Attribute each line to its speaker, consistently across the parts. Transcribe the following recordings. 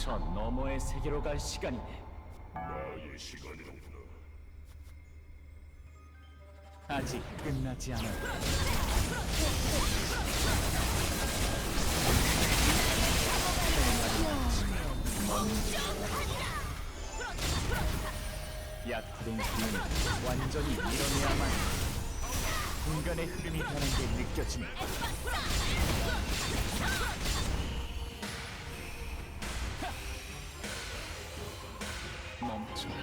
Speaker 1: 저 너머의 세계로 갈 시간이네.
Speaker 2: 나의 시간이로구나.
Speaker 1: 아직 끝나지 않았다. 약화된 힘은 완전히 밀어내야만 공간의 흐름이 변한 게 느껴지네. 멈춰라.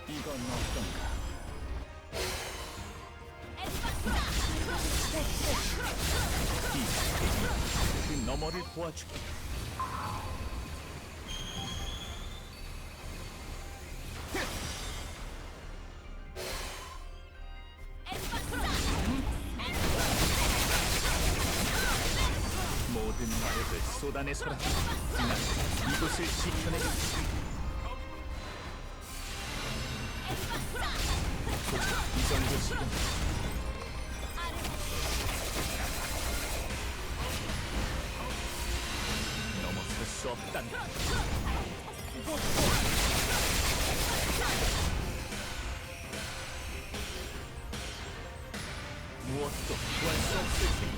Speaker 1: 이건 어떤가? 그 너머를 보아주게. 모든 마력을 쏟아내서라. 난 이곳을 지켜내겠다. 이 정도 시간. 넘어설 수 없단다. 무엇도 구할 수 없을 테니.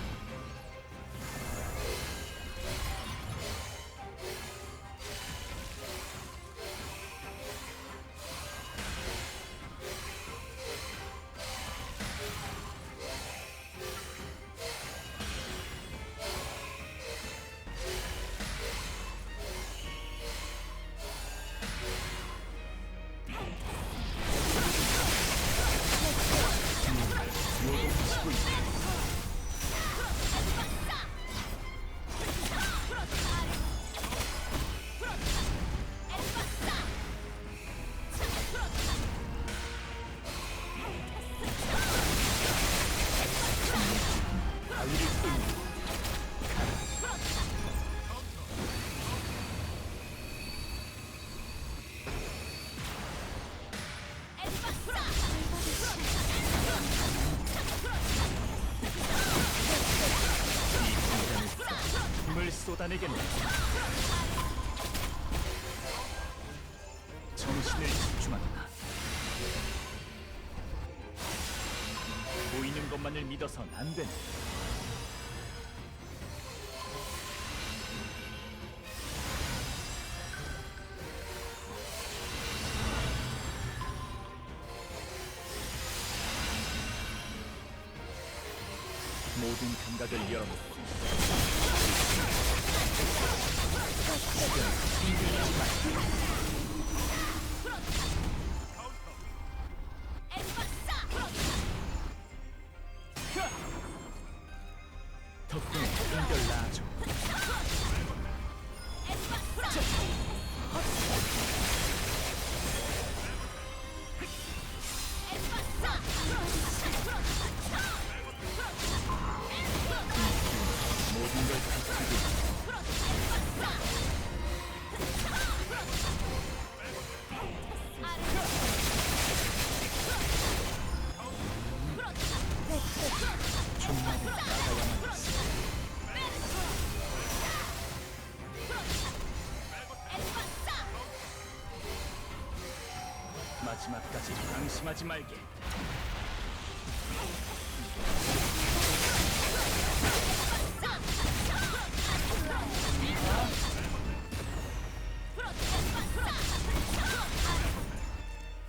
Speaker 1: 요동치고 있다. 바위를 뚫는 힘을 쏟아내겠네. 정신을 집중한다. 보이는 것만을 믿어선 안 된다. 모든 감각을 열어놓고 덕분에 한결 나아져. 모든 걸 비추고 종말에 나가야만 했어. 마지막까지 방심하지 말게.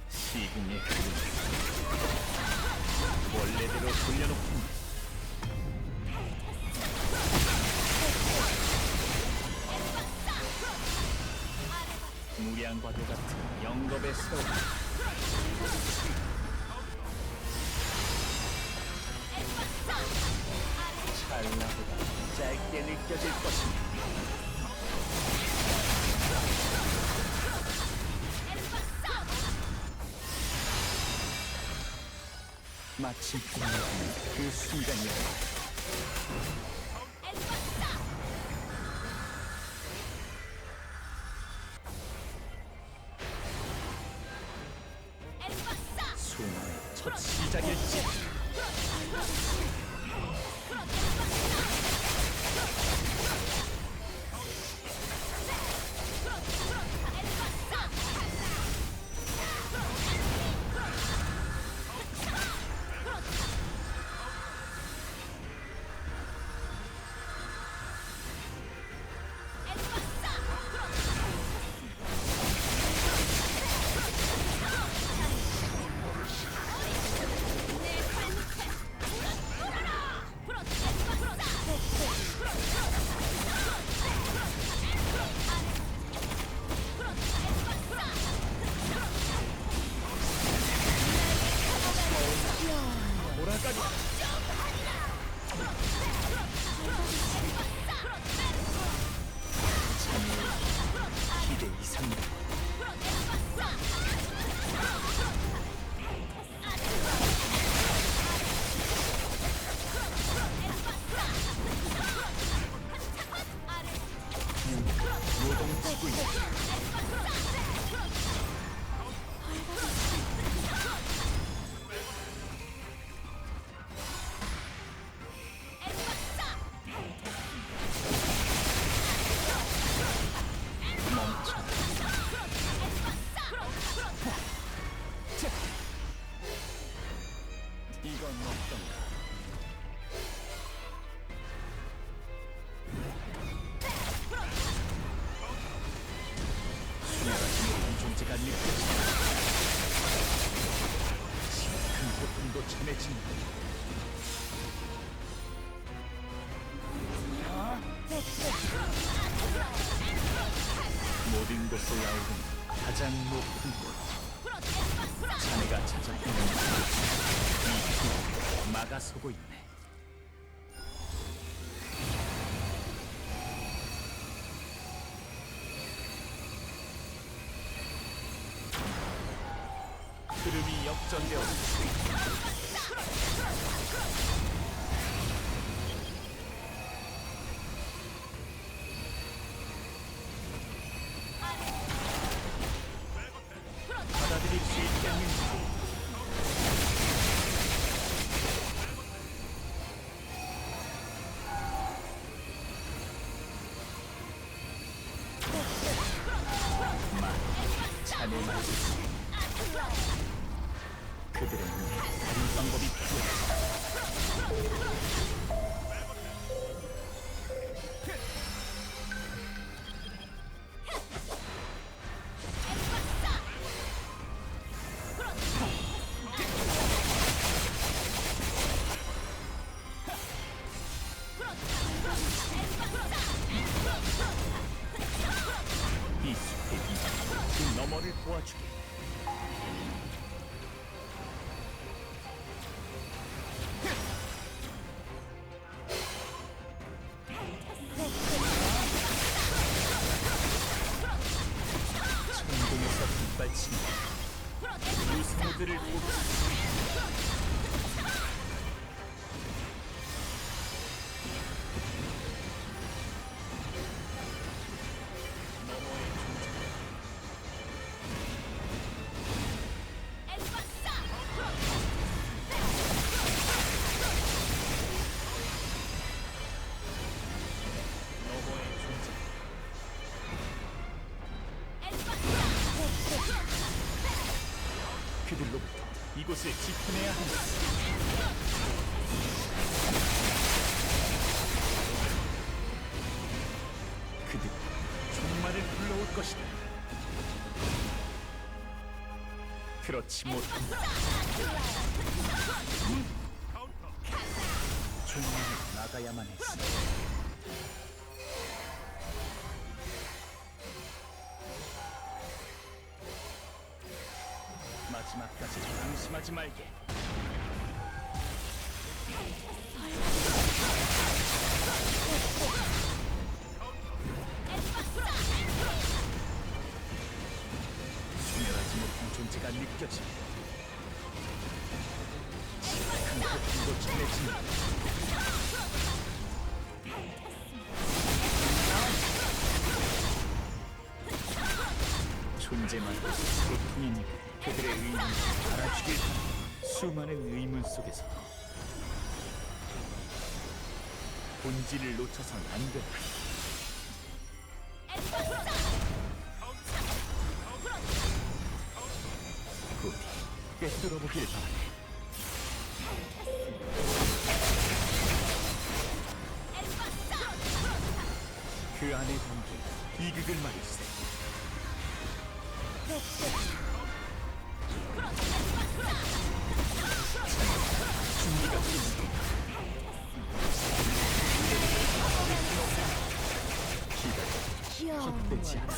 Speaker 1: 시궁의 흐름 원래대로 돌려놓고 무량과도 같은 영겁의 세월. 찰나보다 짧게 느껴질 것입니다. 마침 끝나는 그 순간이었다. 소나의 첫 시작일지. 참여의 기대 이상이다. 요동치고 있다. 멈춰. 이건 어떤가? 수많은 모든 존재가 느껴진다. 큰 고통도 전해진다. 모든 것을 알고 가장 높은 곳. 자네가 찾아오는 이 길을 막아서고 있네. 흐름이 역전되었다. 받아들일 수 있겠는지. 자네 말이 그들은 다른 방법이 필요하다. 이 숲의 그 너머를 보아주게. 천공에서 빗발치는 유성들을 보고 너머의 존재. 너머의 존재. 그들로부터 이곳을 지켜내야 한다. 그들이 종말을 불러올 것이다. 그렇지 못한다. 종말을 나가야만 했어. 마지막까지 방심하지 말게. 소멸하지 못한 존재가 느껴져. 큰 고통도 전해진다. 존재만 고통인 그들의 의문을 알아주길 바라. 수많은 의문 속에서 본질을 놓쳐선 안 돼. 부디 꿰뚫어보길 바라네. 그 안에 담긴 이극을 말일세. 준비가 끝났다. 기다려. 헛되지 않아.